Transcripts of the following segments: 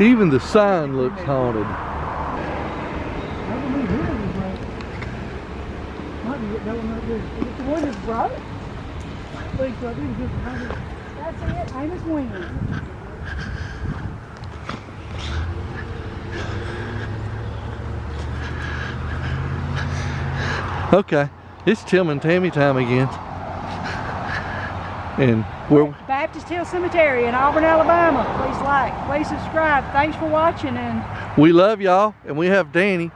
Even the sign looks haunted. The one that's broke? I think so. I think it's that's it. Amos Wynn. Okay, it's Tim and Tammy time again. And we're Baptist Hill Cemetery in Auburn, Alabama. Please like, please subscribe. Thanks for watching, and we love y'all. And we have Danny,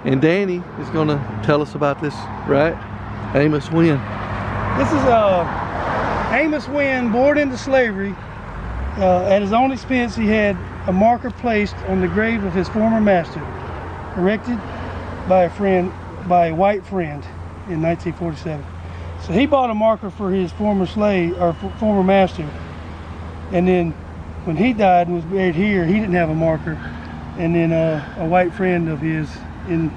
and Danny is gonna tell us about this, right? Amos Wynn. This is Amos Wynn, born into slavery. At his own expense, he had a marker placed on the grave of his former master, erected by a white friend in 1947. So he bought a marker for his former slave or former master, and then when he died and was buried here, he didn't have a marker, and then a white friend of his in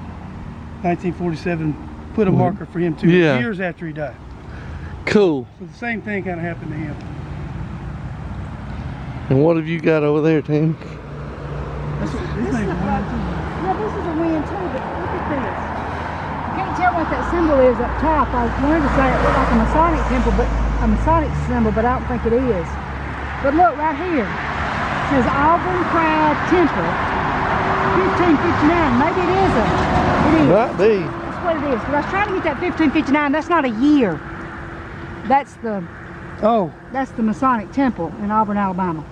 1947 put a marker for him too, years after he died. Cool. So the same thing kind of happened to him. And what have you got over there, Tim? this is a Wynn too, but look at this. I can't tell what that symbol is up top. I wanted to say it looked like a Masonic temple, but a Masonic symbol, but I don't think it is. But look right here. It says Auburn Pride Temple, 1559. Maybe it is. It is. Might be. That's what it is. But I was trying to get that 1559. That's not a year. That's the Masonic temple in Auburn, Alabama.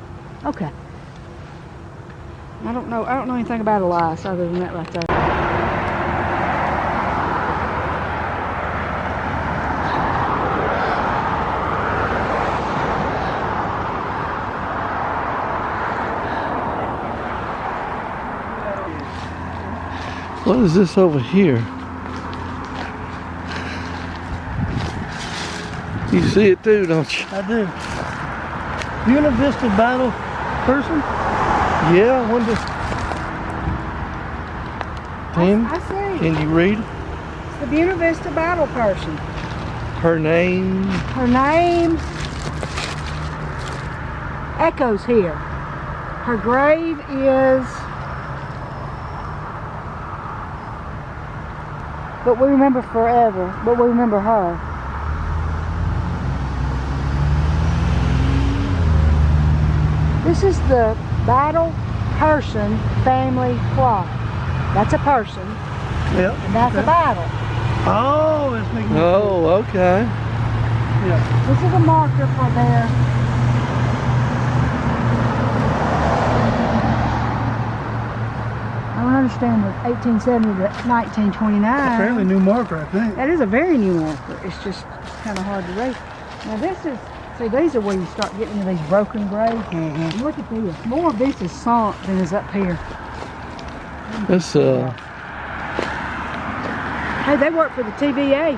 Okay. I don't know anything about Elias other than that right there. What is this over here? You see it too, don't you? I do. Buena Vista Battle person? Yeah, I wonder. Tim, I see. can you read? It's the Buena Vista Battle person. Her name? Her name echoes here. Her grave is, but we remember forever, but we remember her. This is the Battle Person family clock. That's a person. Yep. And that's a battle. Oh, that's making me okay. Yeah. This is a marker for their I don't understand the 1870 to 1929. A fairly new marker, I think. That is a very new marker. It's just kind of hard to read. Now this is, see, these are where you start getting into these broken graves. Mm-hmm. Look at this. More of this is sunk than is up here. This Hey, they work for the TVA.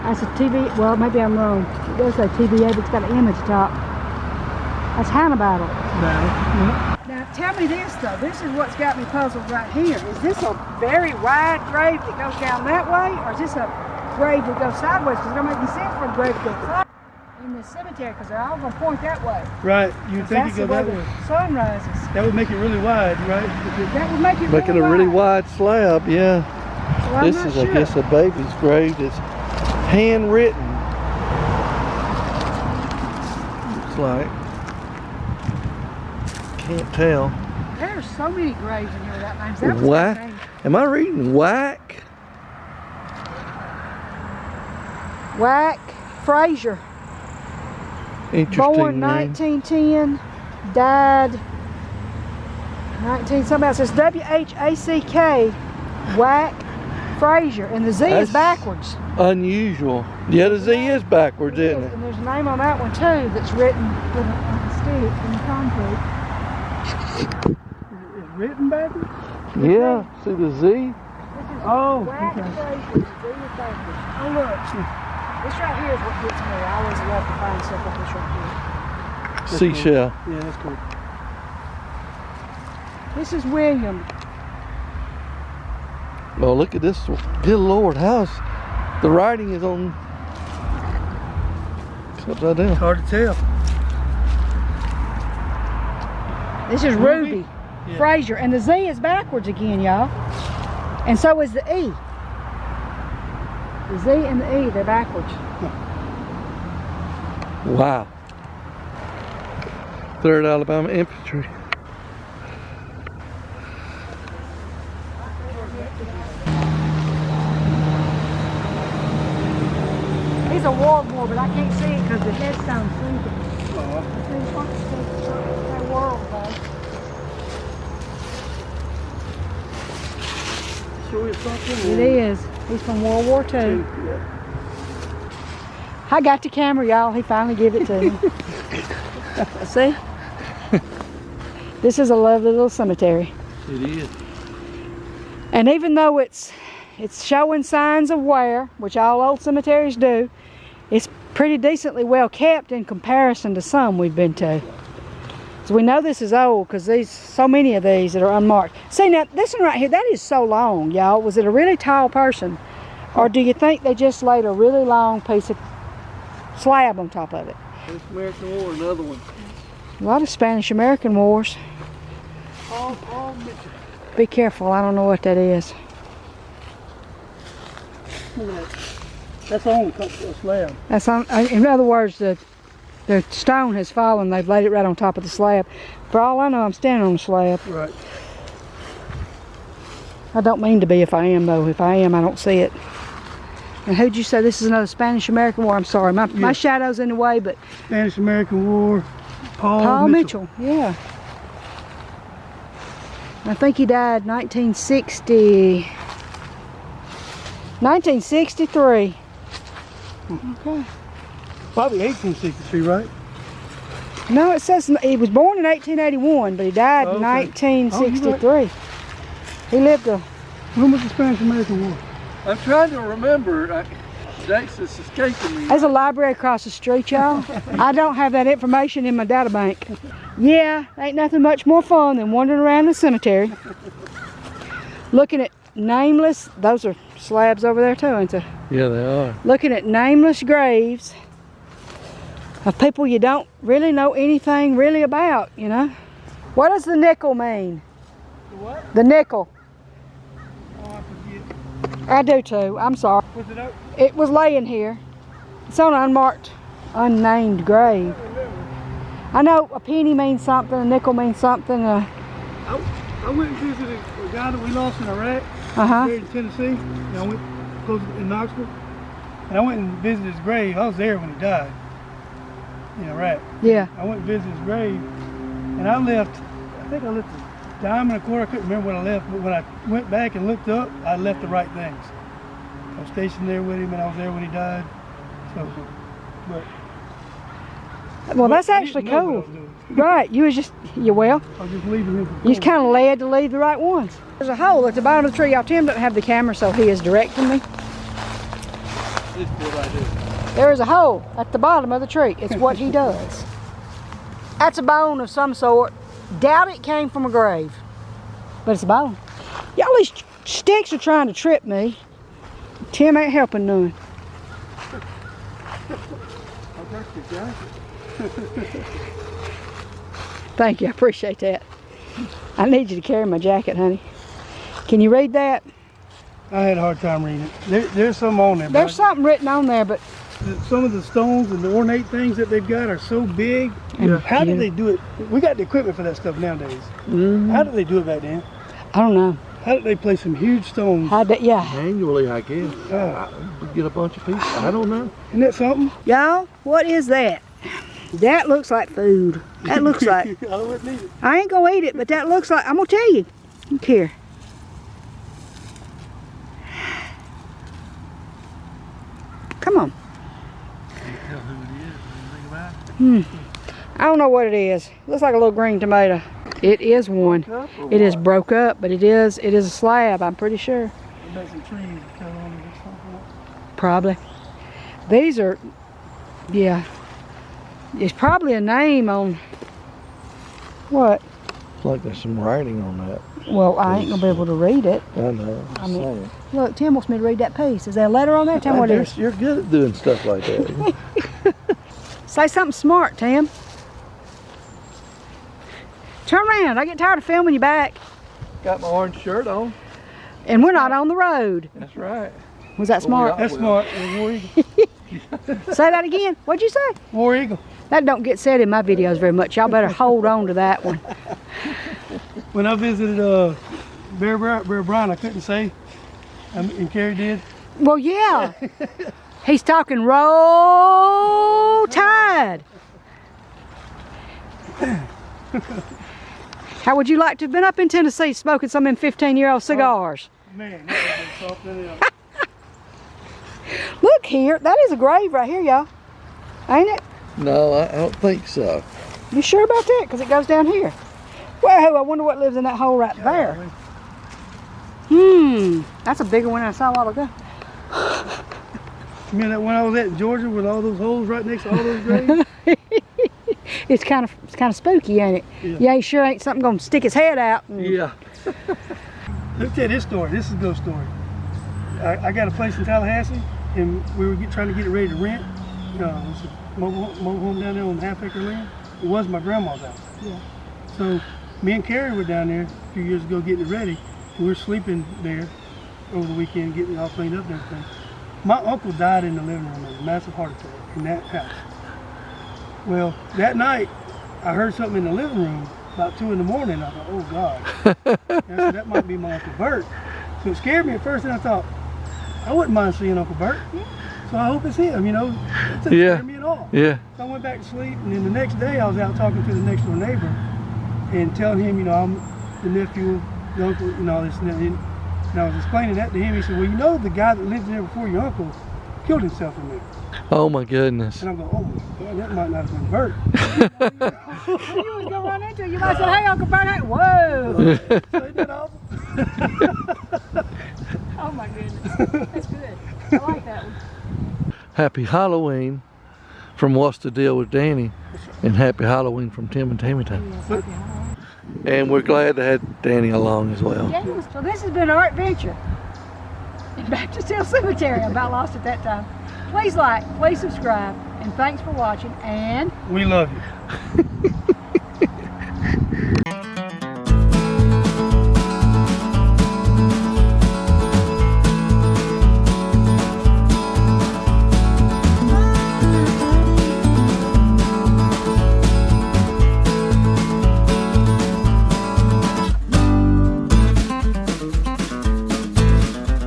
That's a TV, well, maybe I'm wrong. It does say TVA, but it's got an image top. That's Hannibal. Battle. Now, tell me this, though. This is what's got me puzzled right here. Is this a very wide grave that goes down that way, or is this a grave that goes sideways? Because it don't make any sense for a grave to go sideways in the cemetery, because they're all going to point that way. Right, you'd think it go that way. The sun rises. That would make it really wide, right? That would make it making a really wide slab, yeah. So This is, I guess, a baby's grave that's handwritten. Looks like. Can't tell. There's so many graves in here without names. That was Whack? my name. Am I reading Whack? Whack Frazier. Interesting Born name. 1910, died 19 something else. It's W-H-A-C-K, Whack Frazier, and the Z That's is backwards. Unusual. Yeah, the Z is backwards, isn't it? And there's a name on that one too that's written with a stick in concrete. Is it written backwards? Yeah, see the Z? Oh, Whack okay. Frazier, the Z is backwards. Oh look, this right here is what gets me. I always love to find stuff like this right here. Seashell. Yeah, that's cool. This is William. Oh, look at this. Good Lord, how's the writing is on upside down. Hard to tell. This is Ruby. Yeah. Fraser. And the Z is backwards again, y'all. And so is the E. The Z and the E, they're backwards. Wow. 3rd Alabama Infantry. He's a war memorial, but I can't see it because the headstone's sinking. That world, though. Sure it's something. It is. He's from World War II. I got the camera, y'all. He finally gave it to me. See? This is a lovely little cemetery. It is. And even though it's showing signs of wear, which all old cemeteries do, it's pretty decently well kept in comparison to some we've been to. So we know this is old because there's so many of these that are unmarked. See, now this one right here, that is so long, y'all. Was it a really tall person? Or do you think they just laid a really long piece of slab on top of it? This American War, another one. A lot of Spanish-American wars. Be careful, I don't know what that is. Look at that. That's on a slab. That's on, in other words, the stone has fallen. They've laid it right on top of the slab. For all I know, I'm standing on the slab. Right. I don't mean to be if I am, though. If I am, I don't see it. And who'd you say this is another Spanish-American War? I'm sorry, my shadow's in the way, but... Spanish-American War, Paul Mitchell. Yeah. I think he died 1960... 1963. Okay. Probably 1863, right? No, it says he was born in 1881, but he died in 1963. Right. He lived a... When was the Spanish-American War? I'm trying to remember. Dates is escaping me. There's a library across the street, y'all. I don't have that information in my data bank. Yeah, ain't nothing much more fun than wandering around the cemetery. Looking at nameless, those are slabs over there too, ain't they? Yeah, they are. Looking at nameless graves of people you don't really know anything really about, you know? What does the nickel mean? The what? The nickel. Oh, I forget. I do too, I'm sorry. Was it up? It was laying here. It's on an unmarked, unnamed grave. I know a penny means something, a nickel means something. I went and visited a guy that we lost in Iraq, here in Tennessee. And I went close in Knoxville. And I went and visited his grave. I was there when he died in Iraq. Yeah. I went and visited his grave. And I think I left a dime and a quarter. I couldn't remember what I left. But when I went back and looked up, I left the right things. I was stationed there with him and I was there when he died. So, well, that's actually cool. Right, you was just, I was just leaving him. you just kind of led to leave the right ones. There's a hole at the bottom of the tree. Y'all, Tim doesn't have the camera, so he is directing me. This is what I do. There is a hole at the bottom of the tree. It's what he does. That's a bone of some sort. Doubt it came from a grave, but it's a bone. Y'all, these sticks are trying to trip me. Tim ain't helping none. Thank you, I appreciate that. I need you to carry my jacket, honey. Can you read that? I had a hard time reading it. There's some on there. There's something written on there, but some of the stones and the ornate things that they've got are so big. Yeah. How did they do it? We got the equipment for that stuff nowadays. How did they do it back then? I don't know. How did they place some huge stones? Yeah. Manually, I guess. We get a bunch of pieces. I don't know. Isn't that something? Y'all, what is that? That looks like food. That looks like... I wouldn't eat it. I ain't gonna eat it, but that looks like... I'm gonna tell you. Look here. Come on. Can't tell who it is. Anything about it? I don't know what it is. Looks like a little green tomato. It is one. It is broke up, but it is a slab, I'm pretty sure. They got some trees cut on it or something. Probably. These are, yeah. It's probably a name on, what? It's like there's some writing on that. Well, I ain't gonna be able to read it. I know. I mean, look, Tim wants me to read that piece. Is there a letter on there? Tell me what it is. You're good at doing stuff like that. Say something smart, Tim. Turn around. I get tired of filming you back. Got my orange shirt on. And we're not on the road. That's right. Was that smart? That's smart. War Eagle. Say that again. What'd you say? War Eagle. That don't get said in my videos very much. Y'all better hold on to that one. When I visited Bear Bryant, I couldn't say, and Carrie did. Well, yeah. He's talking roll tide. How would you like to have been up in Tennessee smoking some of them 15-year-old cigars? Man, that would have been something else. Look here. That is a grave right here, y'all. Ain't it? No, I don't think so. You sure about that? Because it goes down here. Whoa, I wonder what lives in that hole right there. That's a bigger one than I saw a while ago. You mean that when I was at Georgia with all those holes right next to all those graves? It's kind of spooky, ain't it? Yeah. Yeah, sure ain't something gonna stick his head out. Yeah. Let me tell you this story. This is a good story. I got a place in Tallahassee, and we were trying to get it ready to rent. It was a mobile home down there on half-acre land. It was my grandma's house. Yeah. So me and Carrie were down there a few years ago getting it ready. We were sleeping there over the weekend, getting it all cleaned up and everything. My uncle died in the living room of a massive heart attack in that house. Well, that night, I heard something in the living room about 2 in the morning. I thought, oh God. I said, that might be my Uncle Bert. So it scared me at first, and I thought, I wouldn't mind seeing Uncle Bert. So I hope it's him, you know. It didn't scare me at all. Yeah. So I went back to sleep, and then the next day I was out talking to the next door neighbor and telling him, you know, I'm the nephew of the uncle, and all this and that. And I was explaining that to him. He said, well, you know, the guy that lived there before your uncle killed himself in there. Oh my goodness. And I'm going, oh my God, that might not have been Bert. You was gonna run into it. You might say, hey, Uncle Bert. Hey, whoa. So he did all. Oh my goodness. That's good. I like that one. Happy Halloween from What's the Deal with Danny, and Happy Halloween from Tim and Tammy Time. And we're glad to have Danny along as well. Yeah, so this has been our adventure in Baptist Hill Cemetery. I about lost it that time. Please like, please subscribe, and thanks for watching, and We love you.